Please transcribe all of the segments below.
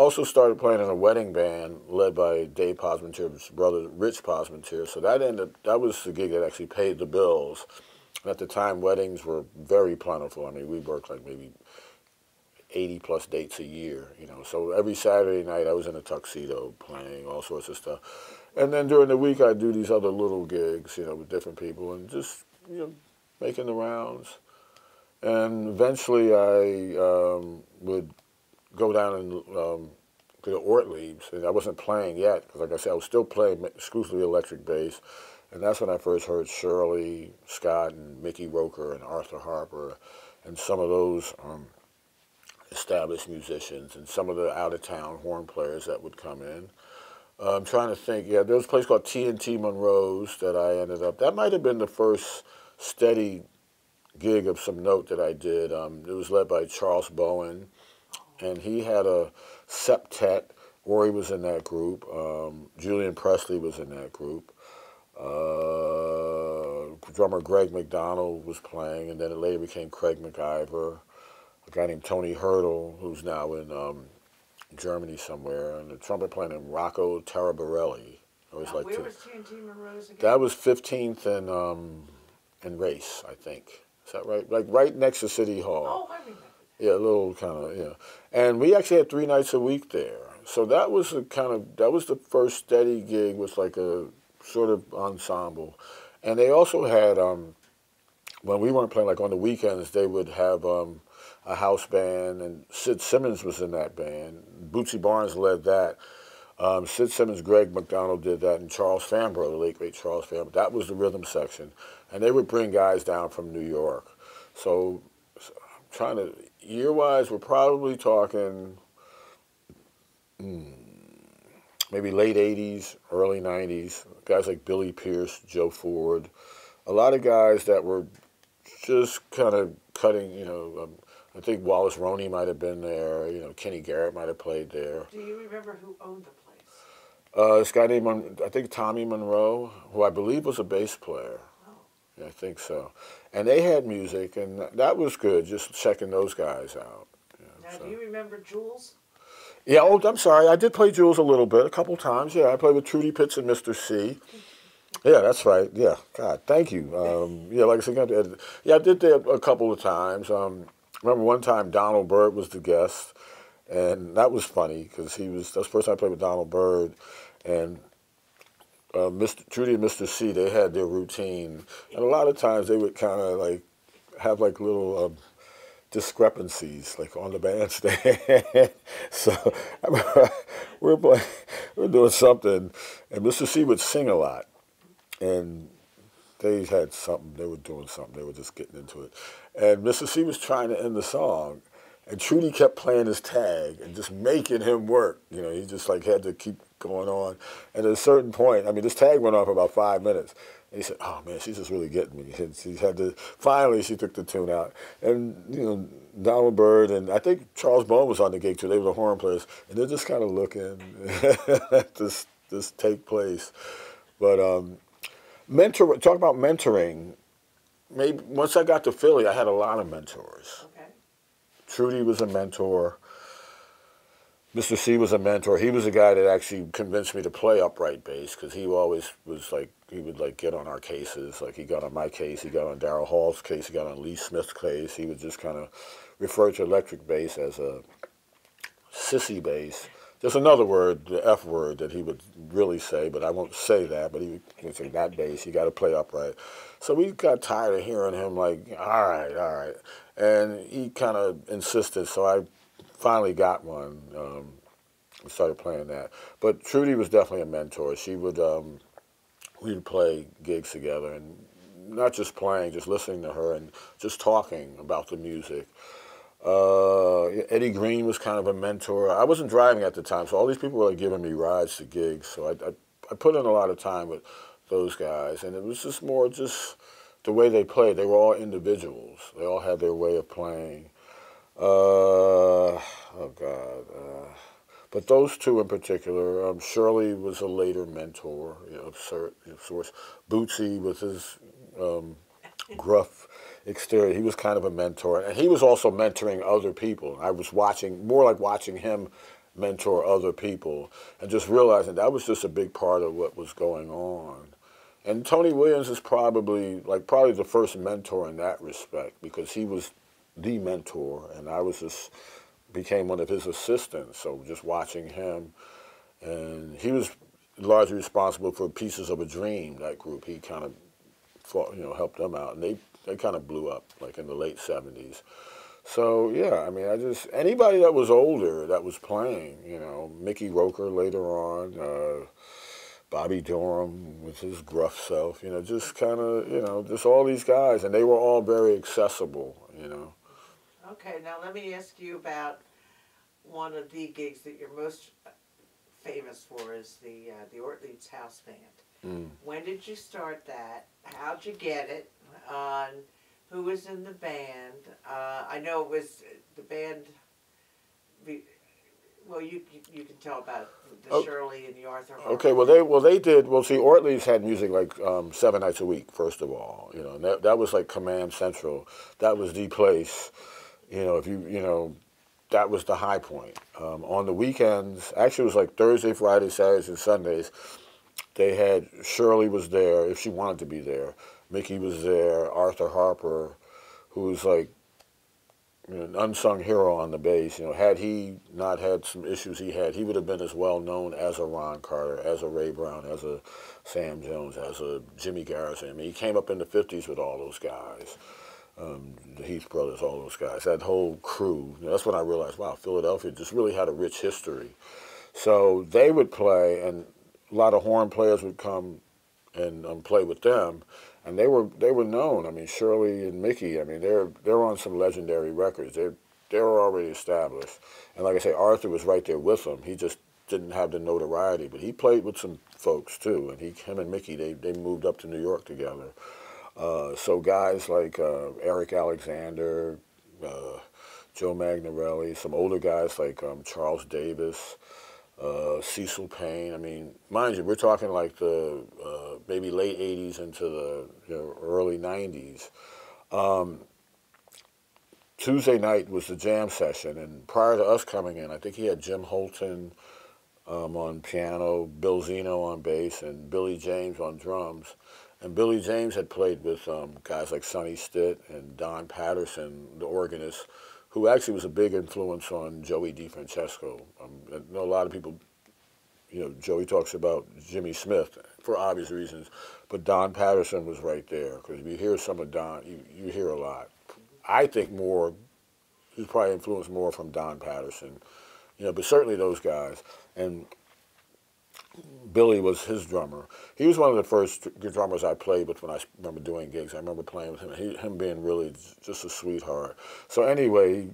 also started playing in a wedding band led by Dave Posmentier's brother, Rich Posmentier. So that was the gig that actually paid the bills. And at the time, weddings were very plentiful. I mean, we worked like maybe 80 plus dates a year, you know. So every Saturday night I was in a tuxedo playing all sorts of stuff. And then during the week I'd do these other little gigs, you know, with different people and just, you know, making the rounds. And eventually I would go down and to the Ortlieb's, and I wasn't playing yet, because like I said, I was still playing exclusively electric bass. And that's when I first heard Shirley Scott and Mickey Roker and Arthur Harper and some of those established musicians and some of the out-of-town horn players that would come in. I'm trying to think, yeah, there was a place called TnT Monroe's that I ended up, that might have been the first steady gig of some note that I did. It was led by Charlie Bowen, and he had a septet. Rory was in that group. Julian Presley was in that group. Drummer Greg McDonald was playing, and then it later became Craig McIver. A guy named Tony Hurdle, who's now in Germany somewhere, and the trumpet player named Rocco Taraborelli. Where was TnT Monroe's again? That was 15th and Race, I think. Is that right? Like right next to City Hall. Oh, I remember. Yeah, a little kind of, yeah. And we actually had 3 nights a week there. So that was that was the first steady gig with like a sort of ensemble. And they also had, when we weren't playing, like on the weekends, they would have a house band, and Sid Simmons was in that band. Bootsy Barnes led that. Sid Simmons, Greg McDonald did that, and Charles Fambro, the late great Charles Fambro. That was the rhythm section. And they would bring guys down from New York. So I'm trying to, year-wise, we're probably talking maybe late 80s, early 90s. Guys like Billy Pierce, Joe Ford. A lot of guys that were just kind of cutting, you know, I think Wallace Roney might have been there. You know, Kenny Garrett might have played there. Do you remember who owned the place? This guy named, I think, Tommy Monroe, who I believe was a bass player. Oh. Yeah, I think so. And they had music, and that was good, just checking those guys out. Now, do you remember Jules? Yeah, oh, I'm sorry. I did play Jules a little bit, a couple times. Yeah, I played with Trudy Pitts and Mr. C. Yeah, that's right. Yeah, God, thank you. Yeah, like I said, yeah, I did that a couple of times. Remember one time Donald Byrd was the guest, and that was funny because that's the first time I played with Donald Byrd, and Trudy and Mr. C, they had their routine, and a lot of times they would kind of like have like little discrepancies like on the bandstand. So I remember we're doing something, and Mr. C would sing a lot, and they had something, they were doing something, they were just getting into it. And Mr. C was trying to end the song, and Trudy kept playing his tag and just making him work. You know, he just like had to keep going on. And at a certain point, I mean, this tag went on for about 5 minutes. And he said, oh man, she's just really getting me. And she had to, finally she took the tune out. And, you know, Donald Byrd and I think Charles Bowen was on the gig too. They were the horn players. And they're just kind of looking at this take place. But talk about mentoring. Maybe once I got to Philly, I had a lot of mentors. Okay. Trudy was a mentor. Mr. C was a mentor. He was the guy that actually convinced me to play upright bass because he always was like, he would like get on our cases. Like he got on my case, he got on Darryl Hall's case, he got on Lee Smith's case. He would just kind of refer to electric bass as a sissy bass. There's another word, the F word, that he would really say, but I won't say that, but he would say, that bass, you got to play upright. So we got tired of hearing him like, all right. And he kind of insisted, so I finally got one. We started playing that. But Trudy was definitely a mentor. She would, we would play gigs together, and not just playing, just listening to her and just talking about the music. Eddie Green was kind of a mentor. I wasn't driving at the time, so all these people were like giving me rides to gigs. So I put in a lot of time with those guys, and it was just more just the way they played. They were all individuals. They all had their way of playing. Oh God. But those two in particular, Shirley was a later mentor, of sorts. Bootsy with his gruff exterior, he was kind of a mentor, and he was also mentoring other people. I was watching, more like watching him mentor other people, and just realizing that was just a big part of what was going on. And Tony Williams is probably the first mentor in that respect, because he was the mentor, and I was just became one of his assistants. So just watching him, and he was largely responsible for Pieces of a Dream, that group. He kind of helped them out, and they kind of blew up like in the late '70s. So yeah, I mean, anybody that was older that was playing, Mickey Roker later on, Bobby Durham with his gruff self, just kind of, just all these guys, and they were all very accessible. Okay, now let me ask you about one of the gigs that you're most famous for is the Ortlieb's house band. When did you start that? How'd you get it? Who was in the band? I know it was the band. Well, you can tell about the Shirley and the Arthur. Okay, they did. Well, see, Ortlieb's had music like 7 nights a week. First of all, and that was like Command Central. That was the place. That was the high point. On the weekends, actually, it was like Thursday, Friday, Saturdays, and Sundays. They had Shirley was there if she wanted to be there. Mickey was there. Arthur Harper, who was like an unsung hero on the bass. Had he not had some issues he would have been as well known as a Ron Carter, as a Ray Brown, as a Sam Jones, as a Jimmy Garrison. I mean, he came up in the '50s with all those guys. The Heath brothers, all those guys, that whole crew. That's when I realized, wow, Philadelphia just really had a rich history. So they would play, and a lot of horn players would come and play with them, and they were known. I mean, Shirley and Mickey. I mean, they're on some legendary records. They were already established, and like I say, Arthur was right there with them. He just didn't have the notoriety, but he played with some folks too. And him and Mickey, they moved up to New York together. So guys like Eric Alexander, Joe Magnarelli, some older guys like Charles Davis, Cecil Payne. I mean, mind you, we're talking like the maybe late '80s into the early '90s. Tuesday night was the jam session, and prior to us coming in, I think he had Jim Holton on piano, Bill Zeno on bass, and Billy James on drums. And Billy James had played with guys like Sonny Stitt and Don Patterson, the organist, who actually was a big influence on Joey DeFrancesco. I know a lot of people, Joey talks about Jimmy Smith for obvious reasons, but Don Patterson was right there, because if you hear some of Don, you hear a lot. I think he's probably influenced more from Don Patterson, but certainly those guys. And Billy was his drummer. He was one of the first drummers I played with when I remember doing gigs. I remember playing with him. Him being really just a sweetheart. So anyway,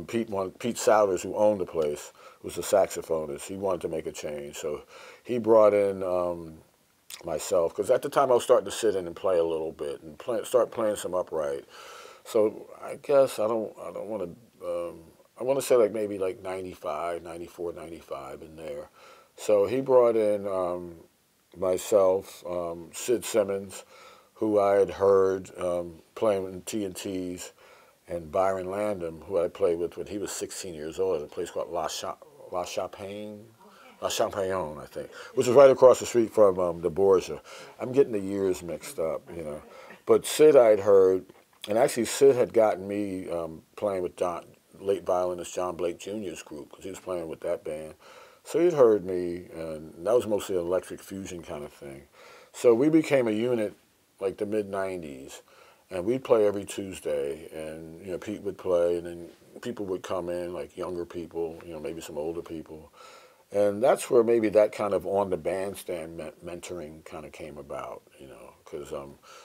Pete Souders, who owned the place, was a saxophonist. He wanted to make a change, so he brought in myself, because at the time I was starting to sit in and play a little bit and start playing some upright. So I guess I want to say like maybe like 95, 94, 95 in there. So he brought in myself, Sid Simmons, who I had heard playing in TnT's, and Byron Landon, who I played with when he was 16 years old at a place called La Champagne, I think, which is right across the street from the Borgia. I'm getting the years mixed up, But Sid I'd heard, and actually Sid had gotten me playing with late violinist John Blake Jr.'s group, because he was playing with that band. So he'd heard me, and that was mostly an electric fusion kind of thing. So we became a unit like the mid-'90s, and we'd play every Tuesday, and Pete would play, and then people would come in, like younger people, maybe some older people. And that's where maybe that kind of on the bandstand mentoring kind of came about, because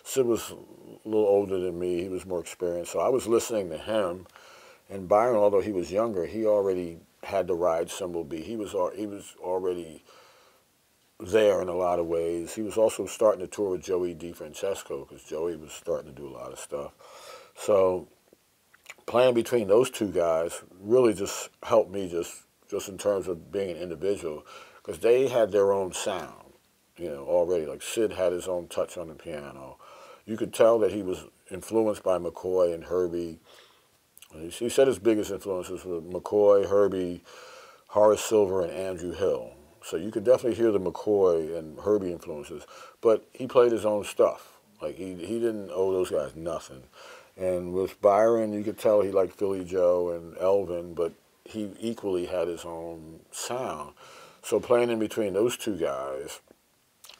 Sid was a little older than me. He was more experienced, so I was listening to him. And Byron, although he was younger, he already had the ride cymbal beat. He was already there in a lot of ways. He was also starting to tour with Joey DeFrancesco, because Joey was starting to do a lot of stuff. So playing between those two guys really just helped me just in terms of being an individual, because they had their own sound, already. Like Sid had his own touch on the piano. You could tell that he was influenced by McCoy and Herbie. He said his biggest influences were McCoy, Herbie, Horace Silver, and Andrew Hill. So you could definitely hear the McCoy and Herbie influences, but he played his own stuff. Like he didn't owe those guys nothing. And with Byron, you could tell he liked Philly Joe and Elvin, but he equally had his own sound. So playing in between those two guys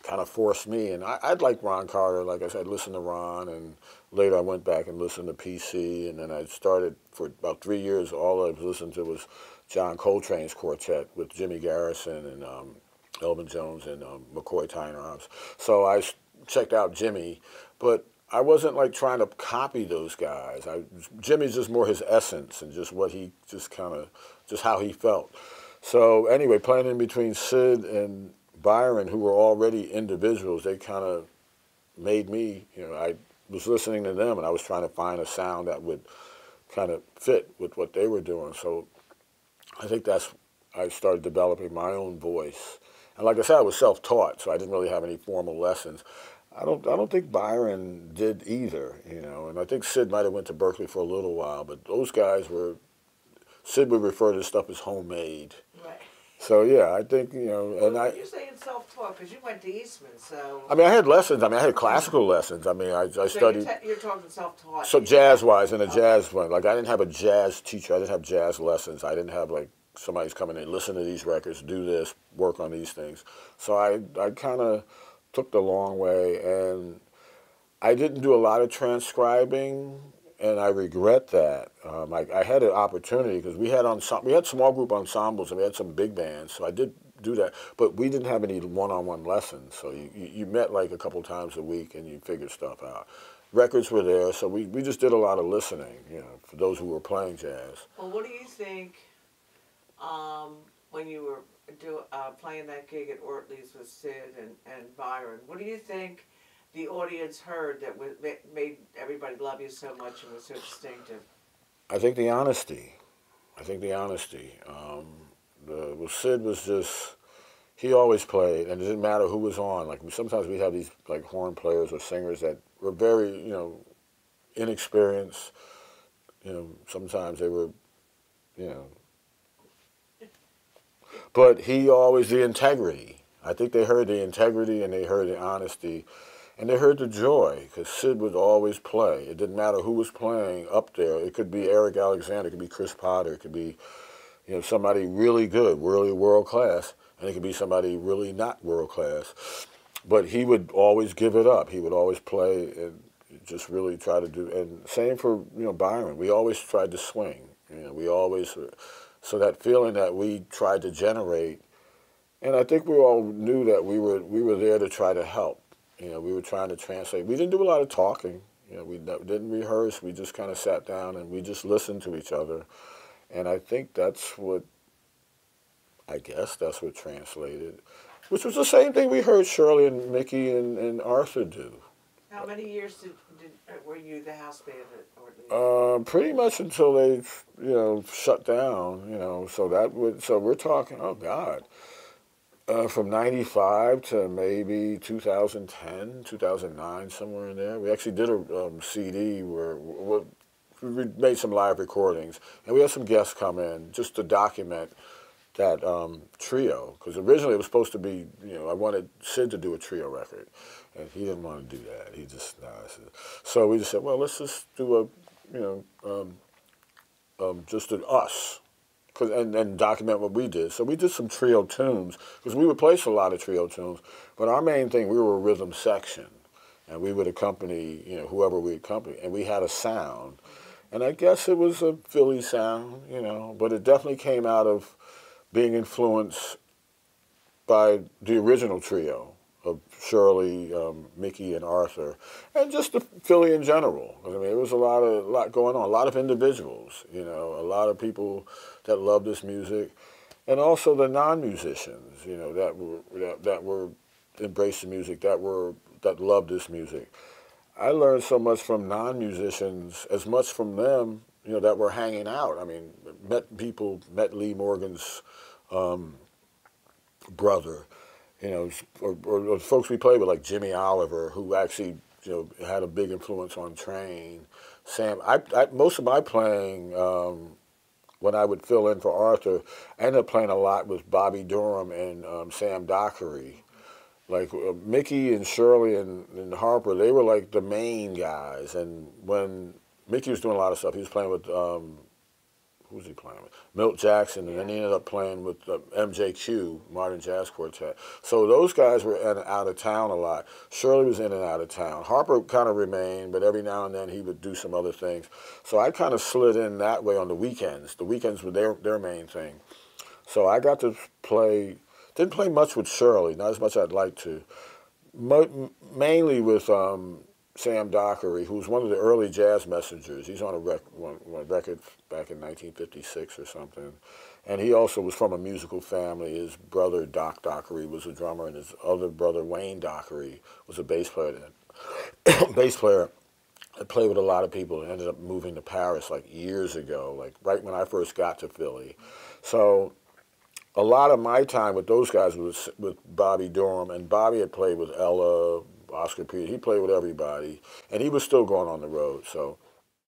kind of forced me. And I'd like Ron Carter. Like I said, listen to Ron, and later I went back and listened to PC, and then I started for about 3 years. All I was listening to was John Coltrane's quartet with Jimmy Garrison and Elvin Jones and McCoy Tyner Arms. So I checked out Jimmy, but I wasn't like trying to copy those guys. Jimmy's just more his essence and just what he just how he felt. So anyway, playing in between Sid and Byron, who were already individuals, they kind of made me, I was listening to them and I was trying to find a sound that would kind of fit with what they were doing. So I think I started developing my own voice. And like I said, I was self-taught, so I didn't really have any formal lessons. I don't think Byron did either, and I think Sid might have went to Berkeley for a little while, but those guys Sid would refer to stuff as homemade. Right. So yeah, I think, and you're saying self-taught because you went to Eastman, so. I mean, I had lessons. I had classical lessons. I mean, I studied. You're talking self-taught. So jazz-wise, in a jazz one, like I didn't have a jazz teacher. I didn't have jazz lessons. I didn't have like somebody's coming in, listen to these records, do this, work on these things. So I kind of took the long way, and I didn't do a lot of transcribing, and I regret that. I had an opportunity because we had small group ensembles and we had some big bands, so I did do that, but we didn't have any one-on-one lessons, so you met like a couple times a week and you figured stuff out. Records were there, so we just did a lot of listening, for those who were playing jazz. Well, what do you think when you were playing that gig at Ortlieb's with Sid and Byron? What do you think the audience heard that made everybody love you so much and was so distinctive? I think the honesty. Sid was just, he always played, and it didn't matter who was on. Like sometimes we'd have these like horn players or singers that were very, inexperienced. Sometimes they were, but he always, the integrity. I think they heard the integrity and they heard the honesty and they heard the joy, because Sid would always play. It didn't matter who was playing up there. It could be Eric Alexander, it could be Chris Potter, it could be somebody really good, really world class, and it could be somebody really not world class. But he would always give it up. He would always play and just really try to do. And same for Byron. We always tried to swing. We always. So that feeling that we tried to generate, and I think we all knew that we were there to try to help. We were trying to translate. We didn't do a lot of talking. We didn't rehearse. We just kind of sat down and we just listened to each other. And I think that's what translated, which was the same thing we heard Shirley and Mickey and Arthur do. How many years were you the house band at Ortlieb? Pretty much until they, shut down. So we're talking, oh God, from '95 to maybe 2010, 2009, somewhere in there. We actually did a CD where we made some live recordings, and we had some guests come in just to document that trio, because originally it was supposed to be, I wanted Sid to do a trio record, and he didn't want to do that. He just, so we just said, well, let's just do just us, and document what we did. So we did some trio tunes, because we would play a lot of trio tunes, but our main thing, we were a rhythm section, and we would accompany, whoever we accompanied, and we had a sound. And I guess it was a Philly sound, but it definitely came out of being influenced by the original trio of Shirley, Mickey, and Arthur, and just the Philly in general. I mean, there was a lot going on, a lot of individuals, a lot of people that loved this music, and also the non-musicians, that were embraced the music, that loved this music. I learned so much from non-musicians, as much from them, that were hanging out. I mean, met Lee Morgan's brother, or folks we played with, like Jimmy Oliver, who actually, had a big influence on Train. Sam, most of my playing when I would fill in for Arthur, I ended up playing a lot with Bobby Durham and Sam Dockery. Like Mickey and Shirley and Harper, they were like the main guys. And when Mickey was doing a lot of stuff, he was playing with who was he playing with? Milt Jackson, and then he ended up playing with MJQ, Modern Jazz Quartet. So those guys were in and out of town a lot. Shirley was in and out of town. Harper kind of remained, but every now and then he would do some other things. So I kind of slid in that way on the weekends. The weekends were their main thing. So I got to play, didn't play much with Shirley, not as much as I'd like to. Mainly with Sam Dockery, who's one of the early jazz messengers. He's on a record back in 1956 or something. And he also was from a musical family. His brother, Doc Dockery, was a drummer, and his other brother, Wayne Dockery, was a bass player then. Bass player. I played with a lot of people and ended up moving to Paris like years ago, like right when I first got to Philly. So a lot of my time with those guys was with Bobby Durham, and Bobby had played with Ella, Oscar Peter. He played with everybody, and he was still going on the road. So